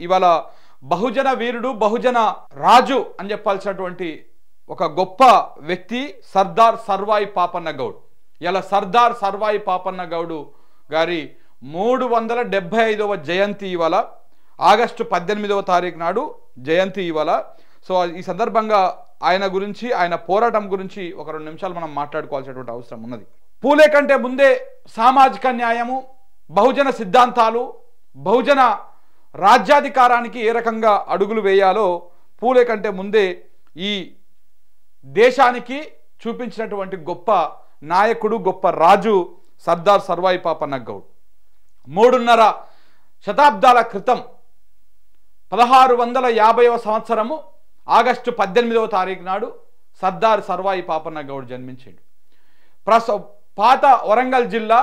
ఇవాళ బహుజన వీరుడు బహుజన రాజు అని చెప్పాల్సినటువంటి ఒక గొప్ప వ్యక్తి సర్దార్ సర్వాయి పాపన్న గౌడ్. ఇలా సర్దార్ సర్వాయి పాపన్న గౌడు గారి 375వ జయంతి ఇవాళ. ఆగస్టు 18వ తారీఖు నాడు జయంతి ఇవాళ. సో ఈ సందర్భంగా ఆయన గురించి, ఆయన పోరాటం గురించి ఒక 2 నిమిషాలు మనం మాట్లాడుకోవాల్సినటువంటి అవసరం ఉన్నది. పూలే కంటే ముందే సామాజిక న్యాయము, బహుజన సిద్ధాంతాలు, బహుజన రాజ్యాధికారానికి ఏ రకంగా అడుగులు వేయాలో పూలే కంటే ముందే ఈ దేశానికి చూపించినటువంటి గొప్ప నాయకుడు, గొప్ప రాజు సర్దార్ సర్వాయి పాపన్న గౌడ్. 3.5 శతాబ్దాల క్రితం 1650వ సంవత్సరము ఆగస్టు 18వ తారీఖు నాడు సర్దార్ సర్వాయి పాపన్న గౌడ్ జన్మించాడు. పాత వరంగల్ జిల్లా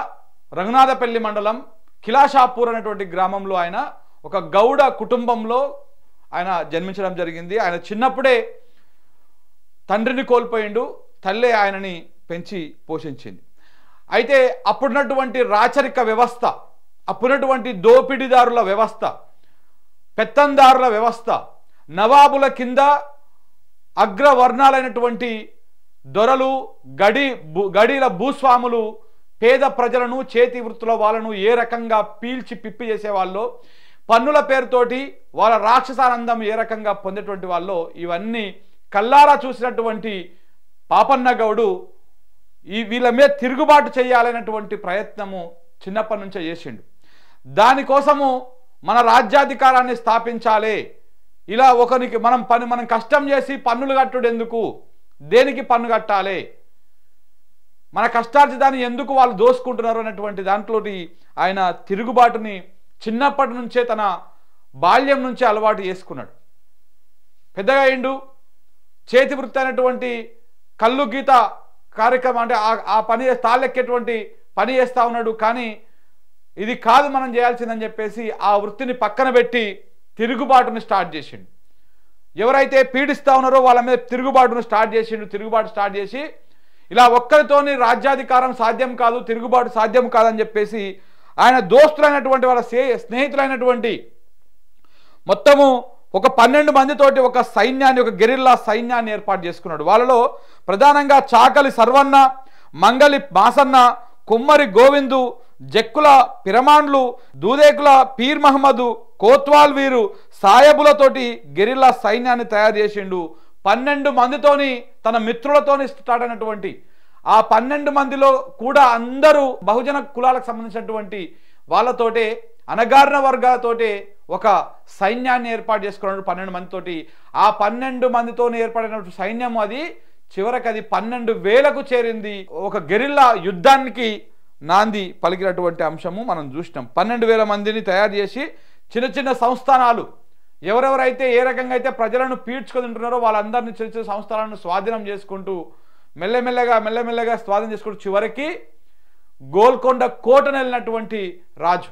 రఘునాథపల్లి మండలం కిలాషాపూర్ అనేటువంటి గ్రామంలో ఆయన ఒక గౌడ కుటుంబంలో ఆయన జన్మించడం జరిగింది. ఆయన చిన్నప్పుడే తండ్రిని కోల్పోయిండు, తల్లే ఆయనని పెంచి పోషించింది. అయితే అప్పుడున్నటువంటి రాచరిక వ్యవస్థ, అప్పుడున్నటువంటి దోపిడీదారుల వ్యవస్థ, పెత్తందారుల వ్యవస్థ, నవాబుల కింద అగ్రవర్ణాలైనటువంటి దొరలు, గడీల భూస్వాములు పేద ప్రజలను, చేతి వృత్తుల వాళ్ళను ఏ రకంగా పీల్చి పిప్పి చేసేవాళ్ళో, పన్నుల పేరుతోటి వాళ్ళ రాక్షసానందం ఏ రకంగా పొందేటువంటి వాళ్ళో ఇవన్నీ కల్లారా చూసినటువంటి పాపన్న గౌడు వీళ్ళ మీద తిరుగుబాటు చేయాలనేటువంటి ప్రయత్నము చిన్నప్పటి నుంచే చేసిండు. దానికోసము మన రాజ్యాధికారాన్ని స్థాపించాలి, ఇలా ఒకరికి మనం కష్టం చేసి పన్నులు కట్టుడు ఎందుకు, దేనికి పన్ను కట్టాలి, మన కష్టార్జితాన్ని ఎందుకు వాళ్ళు దోసుకుంటున్నారు అనేటువంటి దాంట్లో ఆయన తిరుగుబాటుని చిన్నప్పటి నుంచే తన బాల్యం నుంచే అలవాటు చేసుకున్నాడు. పెద్దగా అయిండు, చేతి వృత్తి అయినటువంటి కళ్ళు గీత కార్యక్రమం అంటే ఆ పని తాళ్ళెక్కేటువంటి పని చేస్తూ ఉన్నాడు. కానీ ఇది కాదు మనం చేయాల్సిందని చెప్పేసి ఆ వృత్తిని పక్కన పెట్టి తిరుగుబాటుని స్టార్ట్ చేసిండు. ఎవరైతే పీడిస్తూ ఉన్నారో వాళ్ళ మీద తిరుగుబాటు స్టార్ట్ చేసి ఇలా ఒక్కరితోని రాజ్యాధికారం సాధ్యం కాదు, తిరుగుబాటు సాధ్యం కాదని చెప్పేసి ఆయన దోస్తులైనటువంటి వాళ్ళ స్నేహితులైనటువంటి మొత్తము ఒక 12 మందితోటి ఒక సైన్యాన్ని, ఒక గెరిల్లా సైన్యాన్ని ఏర్పాటు చేసుకున్నాడు. వాళ్ళలో ప్రధానంగా చాకలి సర్వన్న, మంగలి మాసన్న, కుమ్మరి గోవిందు, జక్కుల పిరమాండ్లు, దూదేకుల పీర్ మహమ్మదు, కోత్వాల్ వీరు సాయబులతోటి గెరిల్లా సైన్యాన్ని తయారు చేసిండు. 12 మందితోని తన మిత్రులతోని స్టార్ట్ అయినటువంటి ఆ 12 మందిలో కూడా అందరూ బహుజన కులాలకు సంబంధించినటువంటి వాళ్ళతోటే, అణగారిన వర్గాలతోటే ఒక సైన్యాన్ని ఏర్పాటు చేసుకున్నాడు 12 మందితోటి. ఆ 12 మందితో ఏర్పడిన సైన్యం అది చివరికి అది 12,000కు చేరింది. ఒక గెరిల్లా యుద్ధానికి నాంది పలికినటువంటి అంశము మనం చూసినాం. 12,000 మందిని తయారు చేసి చిన్న చిన్న సంస్థానాలు, ఎవరెవరైతే ఏ రకంగా అయితే ప్రజలను పీడ్చుకొని తింటున్నారో వాళ్ళందరినీ చిన్న చిన్న సంస్థానాలను స్వాధీనం చేసుకుంటూ మెల్లమెల్లగా స్వాధీనం చేసుకుంటూ చివరికి గోల్కొండ కోటను వెళ్ళినటువంటి రాజు.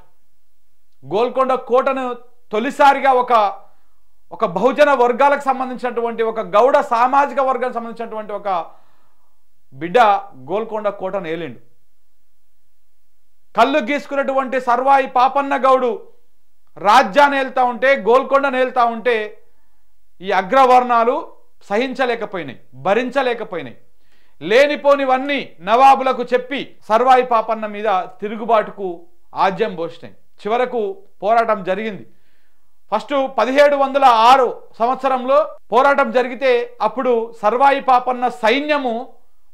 గోల్కొండ కోటను తొలిసారిగా ఒక బహుజన వర్గాలకు సంబంధించినటువంటి, ఒక గౌడ సామాజిక వర్గానికి సంబంధించినటువంటి ఒక బిడ్డ గోల్కొండ కోటను ఏలిండు. కళ్ళు గీసుకున్నటువంటి సర్వాయి పాపన్న గౌడు రాజ్యాన్ని ఏళ్తా ఉంటే, గోల్కొండను ఏళ్తా ఉంటే ఈ అగ్రవర్ణాలు సహించలేకపోయినాయి, భరించలేకపోయినాయి. లేనిపోనివన్నీ నవాబులకు చెప్పి సర్వాయి పాపన్న మీద తిరుగుబాటుకు ఆజ్యం పోసినాయి. చివరకు పోరాటం జరిగింది. ఫస్ట్ 1706 సంవత్సరంలో పోరాటం జరిగితే అప్పుడు సర్వాయి పాపన్న సైన్యము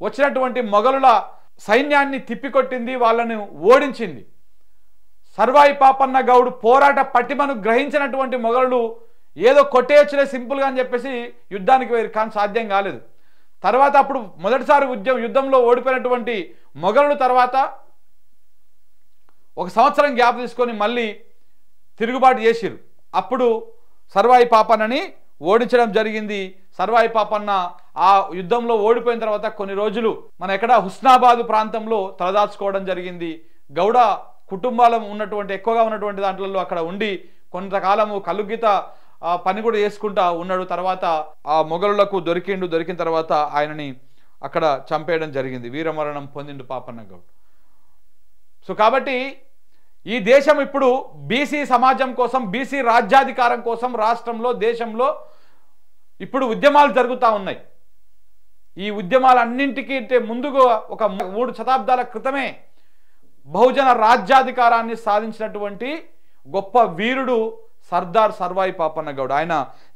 వచ్చినటువంటి మొఘలుల సైన్యాన్ని తిప్పికొట్టింది, వాళ్ళను ఓడించింది. సర్వాయి పాపన్న గౌడు పోరాట పటిమను గ్రహించినటువంటి మొఘలులు ఏదో కొట్టేయచ్చులే సింపుల్గా అని చెప్పేసి యుద్ధానికి వేరు, కానీ సాధ్యం కాలేదు. తర్వాత అప్పుడు మొదటిసారి యుద్ధంలో ఓడిపోయినటువంటి మొఘలుల తర్వాత 1 సంవత్సరం గ్యాప్ తీసుకొని మళ్ళీ తిరుగుబాటు చేసిరు. అప్పుడు సర్వాయి పాపన్నని ఓడించడం జరిగింది. సర్వాయి పాపన్న ఆ యుద్ధంలో ఓడిపోయిన తర్వాత కొన్ని రోజులు మన ఎక్కడ హుస్నాబాద్ ప్రాంతంలో తలదాచుకోవడం జరిగింది. గౌడ కుటుంబాలు ఎక్కువగా ఉన్నటువంటి దాంట్లో అక్కడ ఉండి కొంతకాలము కలుగీత పని కూడా చేసుకుంటా ఉన్నాడు. తర్వాత ఆ మొఘలులకు దొరికిన తర్వాత ఆయనని అక్కడ చంపేయడం జరిగింది. వీరమరణం పొందిండు పాపన్న గౌడ్. సో కాబట్టి ఈ దేశం ఇప్పుడు బీసీ సమాజం కోసం, బీసీ రాజ్యాధికారం కోసం రాష్ట్రంలో, దేశంలో ఇప్పుడు ఉద్యమాలు జరుగుతూ ఉన్నాయి. ఈ ఉద్యమాలన్నింటికీ ముందుగా ఒక 3 శతాబ్దాల క్రితమే బహుజన రాజ్యాధికారాన్ని సాధించినటువంటి గొప్ప వీరుడు సర్దార్ సర్వాయి పాపన్న గౌడ్. ఆయన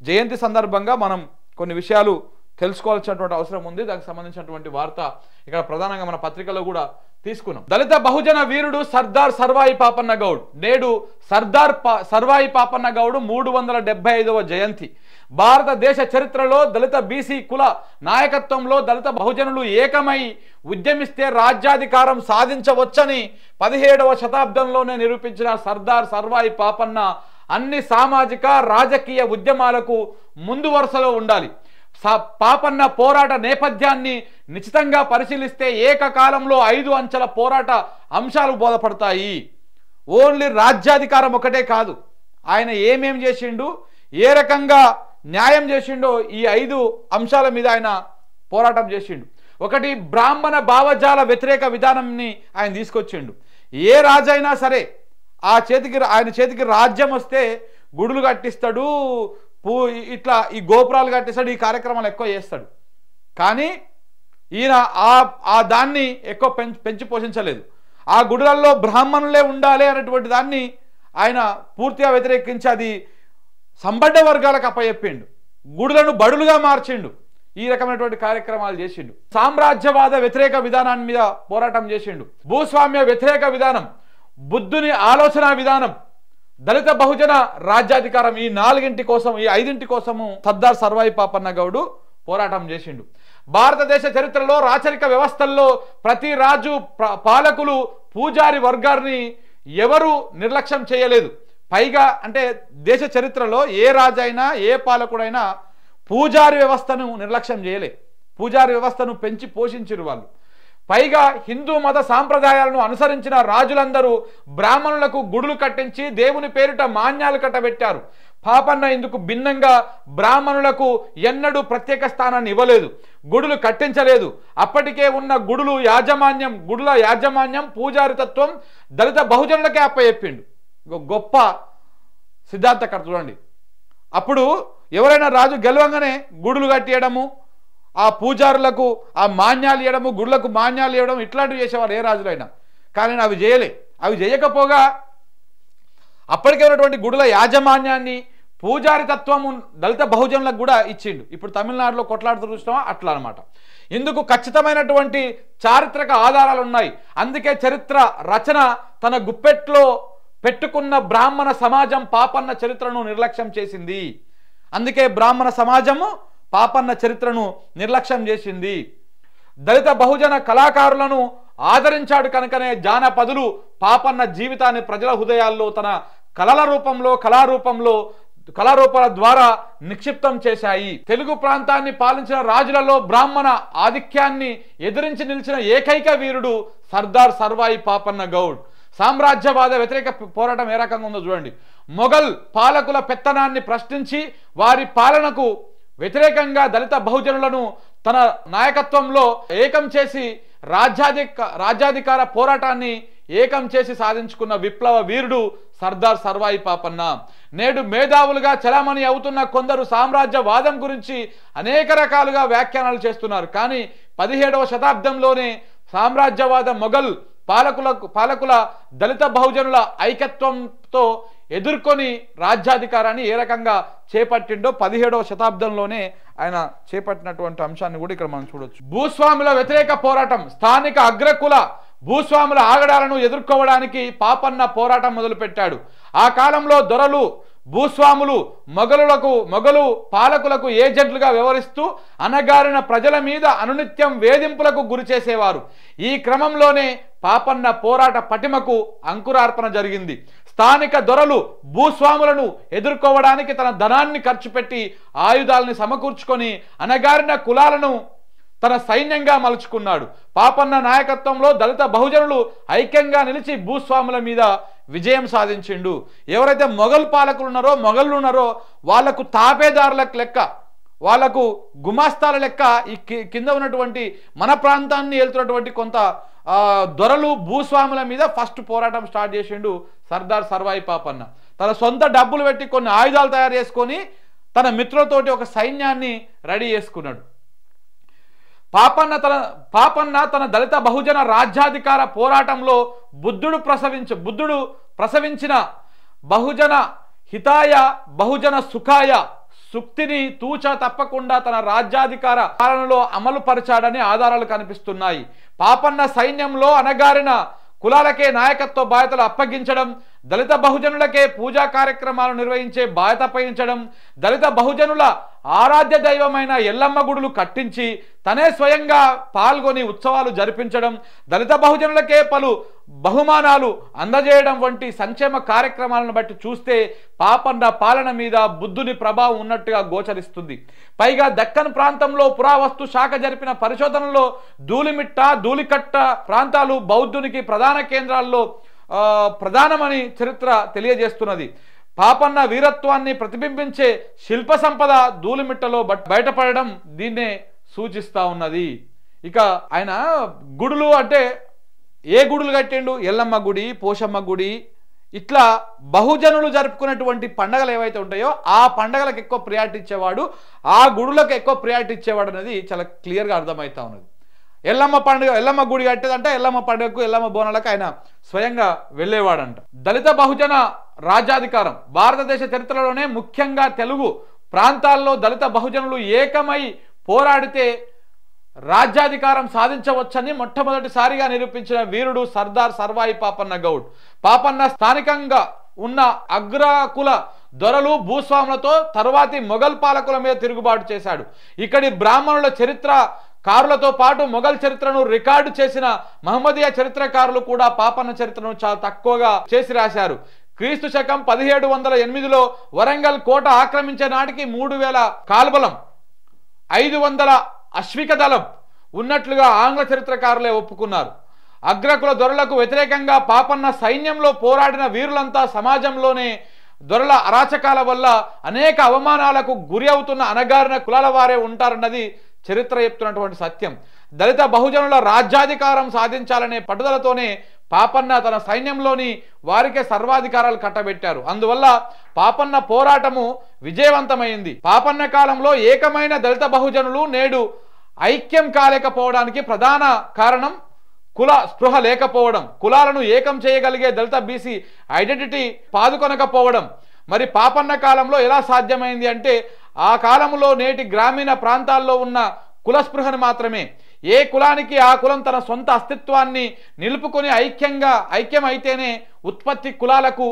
జయంతి సందర్భంగా మనం కొన్ని విషయాలు తెలుసుకోవాల్సినటువంటి అవసరం ఉంది. దానికి సంబంధించినటువంటి వార్త ఇక్కడ ప్రధానంగా మన పత్రికలో కూడా తీసుకున్నాం. దళిత బహుజన వీరుడు సర్దార్ సర్వాయి పాపన్న గౌడ్. నేడు సర్దార్ సర్వాయి పాపన్న గౌడ్ 375వ జయంతి. భారతదేశ చరిత్రలో దళిత బీసీ కుల నాయకత్వంలో దళిత బహుజనులు ఏకమై ఉద్యమిస్తే రాజ్యాధికారం సాధించవచ్చని 17వ శతాబ్దంలోనే నిరూపించిన సర్దార్ సర్వాయి పాపన్న అన్ని సామాజిక రాజకీయ ఉద్యమాలకు ముందు వరుసలో ఉండాలి. పాపన్న పోరాట నేపథ్యాన్ని నిశ్చితంగా పరిశీలిస్తే ఏకకాలంలో 5 అంచెల పోరాట అంశాలు బోధపడతాయి. ఓన్లీ రాజ్యాధికారం ఒకటే కాదు, ఆయన ఏమేం చేసిండు, ఏ రకంగా న్యాయం చేసిండో ఈ 5 అంశాల మీద ఆయన పోరాటం చేసిండు. ఒకటి, బ్రాహ్మణ భావజాల వ్యతిరేక విధానాన్ని ఆయన తీసుకొచ్చిండు. ఏ రాజైనా సరే ఆయన చేతికి రాజ్యం వస్తే గుడులు కట్టిస్తాడు, ఇట్లా ఈ గోపురాలు కట్టిస్తాడు, ఈ కార్యక్రమాలు ఎక్కువ చేస్తాడు. కానీ ఈయన ఆ దాన్ని ఎక్కువ పెంచి పోషించలేదు. ఆ గుడులలో బ్రాహ్మణులే ఉండాలి అనేటువంటి దాన్ని ఆయన పూర్తిగా వ్యతిరేకించి అది సంబడ్డ వర్గాలకు అప్పచెప్పిండు. గుడులను బడులుగా మార్చిండు. ఈ రకమైనటువంటి కార్యక్రమాలు చేసిండు. సామ్రాజ్యవాద వ్యతిరేక విధానాన్ని మీద పోరాటం చేసిండు. భూస్వామ్య వ్యతిరేక విధానం, బుద్ధుని ఆలోచన విధానం, దళిత బహుజన రాజ్యాధికారం, ఈ 4 కోసం, ఈ 5 కోసము సర్దార్ సర్వాయి పాపన్న గౌడు పోరాటం చేసిండు. భారతదేశ చరిత్రలో రాచరిక వ్యవస్థల్లో ప్రతి రాజు, పాలకులు, పూజారి వర్గాన్ని ఎవరు నిర్లక్ష్యం చేయలేదు. పైగా అంటే దేశ చరిత్రలో ఏ రాజైనా, ఏ పాలకుడైనా పూజారి వ్యవస్థను నిర్లక్ష్యం చేయలే. పూజారి వ్యవస్థను పెంచి పోషించారు వాళ్ళు. పైగా హిందూ మత సాంప్రదాయాలను అనుసరించిన రాజులందరూ బ్రాహ్మణులకు గుడులు కట్టించి దేవుని పేరిట మాన్యాలు కట్టబెట్టారు. పాపన్న ఇందుకు భిన్నంగా బ్రాహ్మణులకు ఎన్నడూ ప్రత్యేక స్థానాన్ని ఇవ్వలేదు, గుడులు కట్టించలేదు. అప్పటికే ఉన్న గుడుల యాజమాన్యం, పూజారితత్వం దళిత బహుజనులకే అప్పచెప్పిండు. గొప్ప సిద్ధాంతకర్త చూడండి. అప్పుడు ఎవరైనా రాజు గెలవంగానే గుడులు కట్టియడము, ఆ పూజారులకు ఆ మాన్యాలు ఇవ్వడము, గుడులకు మాన్యాలు ఇవ్వడం, ఇట్లాంటివి చేసేవారు ఏ రాజులైనా. కానీ అవి చేయలే. అవి చేయకపోగా అప్పటికే ఉన్నటువంటి గుడుల యాజమాన్యాన్ని, పూజారి తత్వము దళిత బహుజనులకు కూడా ఇచ్చిండు. ఇప్పుడు తమిళనాడులో కొట్లాడుతూ చూసినామా అట్లా అనమాట. ఇందుకు ఖచ్చితమైనటువంటి చారిత్రక ఆధారాలు ఉన్నాయి. అందుకే చరిత్ర రచన తన గుప్పెట్లో పెట్టుకున్న బ్రాహ్మణ సమాజం పాపన్న చరిత్రను నిర్లక్ష్యం చేసింది. అందుకే బ్రాహ్మణ సమాజము పాపన్న చరిత్రను నిర్లక్ష్యం చేసింది. దళిత బహుజన కళాకారులను ఆదరించాడు కనుకనే జానపదులు పాపన్న జీవితాన్ని ప్రజల హృదయాల్లో తన కళారూపాల ద్వారా నిక్షిప్తం చేశాయి. తెలుగు ప్రాంతాన్ని పాలించిన రాజులలో బ్రాహ్మణ ఆధిక్యాన్ని ఎదిరించి నిలిచిన ఏకైక వీరుడు సర్దార్ సర్వాయి పాపన్న గౌడ్. సామ్రాజ్యవాద వ్యతిరేక పోరాటం ఏ రకంగా ఉందో చూడండి. మొఘల్ పాలకుల పెత్తనాన్ని ప్రశ్నించి వారి పాలనకు వ్యతిరేకంగా దళిత బహుజనులను తన నాయకత్వంలో ఏకం చేసి రాజ్యాధికార పోరాటాన్ని ఏకం చేసి సాధించుకున్న విప్లవ వీరుడు సర్దార్ సర్వాయి పాపన్న. నేడు మేధావులుగా చలామణి అవుతున్న కొందరు సామ్రాజ్యవాదం గురించి అనేక రకాలుగా వ్యాఖ్యానాలు చేస్తున్నారు. కానీ 17వ శతాబ్దంలోనే సామ్రాజ్యవాద మొఘల్ పాలకుల దళిత బహుజనుల ఐక్యత్వంతో ఎదుర్కొని రాజ్యాధికారాన్ని ఏ రకంగా చేపట్టిండో 17వ శతాబ్దంలోనే ఆయన చేపట్టినటువంటి అంశాన్ని కూడా ఇక్కడ మనం చూడొచ్చు. భూస్వాముల వ్యతిరేక పోరాటం. స్థానిక అగ్రకుల భూస్వాముల ఆగడాలను ఎదుర్కోవడానికి పాపన్న పోరాటం మొదలుపెట్టాడు. ఆ కాలంలో దొరలు, భూస్వాములు మొఘలు పాలకులకు ఏజెంట్లుగా వ్యవహరిస్తూ అనగారిన ప్రజల మీద అనునిత్యం వేధింపులకు గురి చేసేవారు. ఈ క్రమంలోనే పాపన్న పోరాట పటిమకు అంకురార్పణ జరిగింది. స్థానిక దొరలు, భూస్వాములను ఎదుర్కోవడానికి తన ధనాన్ని ఖర్చు పెట్టి ఆయుధాలని సమకూర్చుకొని అనగారిన కులాలను తన సైన్యంగా మలుచుకున్నాడు. పాపన్న నాయకత్వంలో దళిత బహుజనులు ఐక్యంగా నిలిచి భూస్వాముల మీద విజయం సాధించిండు. ఎవరైతే మొఘల్ పాలకులు ఉన్నారో వాళ్లకు తాపేదారులకు లెక్క, వాళ్లకు గుమాస్తాల లెక్క ఈ కింద ఉన్నటువంటి మన ప్రాంతాన్ని వెళ్తున్నటువంటి కొంత దొరలు భూస్వాముల మీద ఫస్ట్ పోరాటం స్టార్ట్ చేసిండు సర్దార్ సర్వాయి పాపన్న. తన సొంత డబ్బులు పెట్టి కొన్ని ఆయుధాలు తయారు చేసుకొని తన మిత్రులతోటి ఒక సైన్యాన్ని రెడీ చేసుకున్నాడు. పాపన్న తన దళిత బహుజన రాజ్యాధికార పోరాటంలో బుద్ధుడు ప్రసవించిన బహుజన హితాయ బహుజన సుఖాయ సుక్తిని తూచా తప్పకుండా తన రాజ్యాధికార పాలనలో అమలు పరిచాడని ఆధారాలు కనిపిస్తున్నాయి. పాపన్న సైన్యంలో అణగారిన కులాలకే నాయకత్వ బాధ్యతలు అప్పగించడం, దళిత బహుజనులకే పూజా కార్యక్రమాలు నిర్వహించే బాధ్యత అప్పగించడం, దళిత బహుజనుల ఆరాధ్య దైవమైన ఎల్లమ్మ గుడులు కట్టించి తనే స్వయంగా పాల్గొని ఉత్సవాలు జరిపించడం, దళిత బహుజనులకే పలు బహుమానాలు అందజేయడం వంటి సంక్షేమ కార్యక్రమాలను బట్టి చూస్తే పాపన్న పాలన మీద బుద్ధుని ప్రభావం ఉన్నట్టుగా గోచరిస్తుంది. పైగా దక్కన్ ప్రాంతంలో పురావస్తు శాఖ జరిపిన పరిశోధనలో ధూళిమిట్ట, ధూళికట్ట ప్రాంతాలు బౌద్ధునికి ప్రధాన కేంద్రాల్లో ప్రధానమని చరిత్ర తెలియజేస్తున్నది. పాపన్న వీరత్వాన్ని ప్రతిబింబించే శిల్ప సంపద ధూళిమిట్టలో బయటపడడం దీన్నే సూచిస్తా ఉన్నది. ఇక ఆయన గుడులు అంటే ఏ గుడులు కట్టిండు? ఎల్లమ్మ గుడి, పోషమ్మ గుడి, ఇట్లా బహుజనులు జరుపుకునేటువంటి పండగలు ఏవైతే ఉంటాయో ఆ పండగలకు ఎక్కువ ప్రియారిటీ ఇచ్చేవాడు, ఆ గుడులకు ఎక్కువ ప్రియారిటీ ఇచ్చేవాడు అనేది చాలా క్లియర్గా అర్థమవుతా ఉన్నది. ఎల్లమ్మ పండుగ, ఎల్లమ్మ గుడి కట్టేదంటే ఎల్లమ్మ పండుగకు, ఎల్లమ్మ బోనాలకు ఆయన స్వయంగా వెళ్ళేవాడంట. దళిత బహుజన రాజ్యాధికారం భారతదేశ చరిత్రలోనే ముఖ్యంగా తెలుగు ప్రాంతాల్లో దళిత బహుజనులు ఏకమై పోరాడితే రాజ్యాధికారం సాధించవచ్చని మొట్టమొదటిసారిగా నిరూపించిన వీరుడు సర్దార్ సర్వాయి పాపన్న గౌడ్. పాపన్న స్థానికంగా ఉన్న అగ్రకుల దొరలు భూస్వాములతో తరువాతి మొఘల్ పాలకుల మీద తిరుగుబాటు చేశాడు. ఇక్కడి బ్రాహ్మణుల చరిత్ర కారులతో పాటు మొఘల్ చరిత్రను రికార్డు చేసిన మహమ్మదీయ చరిత్రకారులు కూడా పాపన్న చరిత్రను చాలా తక్కువగా చేసి రాశారు. క్రీస్తు శకం 1708లో వరంగల్ కోట ఆక్రమించే నాటికి 3000 కాల్బలం, 500 అశ్విక దళం ఉన్నట్లుగా ఆంగ్ల చరిత్రకారులే ఒప్పుకున్నారు. అగ్రకుల దొరలకు వ్యతిరేకంగా పాపన్న సైన్యంలో పోరాడిన వీరులంతా సమాజంలోనే దొరల అరాచకాల వల్ల అనేక అవమానాలకు గురి అవుతున్న అణగారిన కులాల వారే ఉంటారన్నది చరిత్ర చెప్తున్నటువంటి సత్యం. దళిత బహుజనుల రాజ్యాధికారం సాధించాలనే పట్టుదలతోనే పాపన్న తన సైన్యంలోని వారికే సర్వాధికారాలు కట్టబెట్టారు. అందువల్ల పాపన్న పోరాటము విజయవంతమైంది. పాపన్న కాలంలో ఏకమైన దళిత బహుజనులు నేడు ఐక్యం కాలేకపోవడానికి ప్రధాన కారణం కుల స్పృహ లేకపోవడం, కులాలను ఏకం చేయగలిగే దళిత బీసీ ఐడెంటిటీ పాదుకొనకపోవడం. మరి పాపన్న కాలంలో ఎలా సాధ్యమైంది అంటే ఆ కాలంలో నేటి గ్రామీణ ప్రాంతాల్లో ఉన్న కుల స్పృహను మాత్రమే. ఏ కులానికి ఆ కులం తన సొంత అస్తిత్వాన్ని నిలుపుకొని ఐక్యమైతేనే ఉత్పత్తి కులాలకు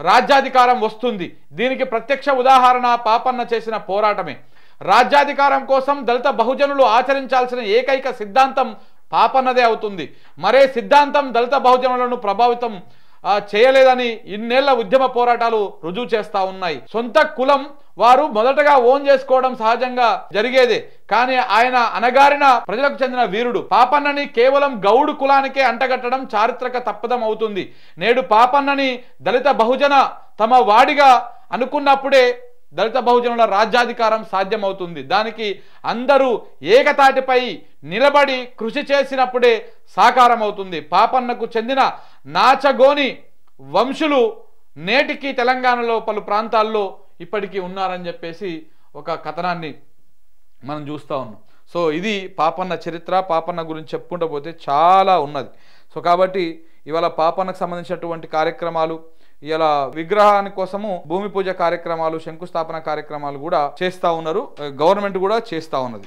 రాజ్యాధికారం వస్తుంది. దీనికి ప్రత్యక్ష ఉదాహరణ పాపన్న చేసిన పోరాటమే. రాజ్యాధికారం కోసం దళిత బహుజనులు ఆచరించాల్సిన ఏకైక సిద్ధాంతం పాపన్నదే అవుతుంది. మరే సిద్ధాంతం దళిత బహుజనులను ప్రభావితం చేయలేదని ఇన్నేళ్ల ఉద్యమ పోరాటాలు రుజువు చేస్తా ఉన్నాయి. సొంత కులం వారు మొదటగా ఓన్ చేసుకోవడం సహజంగా జరిగేదే. కానీ ఆయన అణగారిన ప్రజలకు చెందిన వీరుడు. పాపన్నని కేవలం గౌడు కులానికే అంటగట్టడం చారిత్రక తప్పదం అవుతుంది. నేడు పాపన్నని దళిత బహుజన తమ వాడిగా అనుకున్నప్పుడే దళిత బహుజనుల రాజ్యాధికారం సాధ్యమవుతుంది. దానికి అందరూ ఏకతాటిపై నిలబడి కృషి చేసినప్పుడే సాకారం అవుతుంది. పాపన్నకు చెందిన నాచగోని వంశులు నేటికి తెలంగాణలో పలు ప్రాంతాల్లో ఇప్పటికీ ఉన్నారని చెప్పేసి ఒక కథనాన్ని మనం చూస్తూ ఉన్నాం. సో ఇది పాపన్న చరిత్ర. పాపన్న గురించి చెప్పుకుంటూ పోతే చాలా ఉన్నది. సో కాబట్టి ఇవాళ పాపన్నకు సంబంధించినటువంటి కార్యక్రమాలు, ఇలా విగ్రహాని కోసము భూమి పూజ కార్యక్రమాలు, శంకుస్థాపన కార్యక్రమాలు కూడా చేస్తూ ఉన్నారు. గవర్నమెంట్ కూడా చేస్తూ ఉన్నది.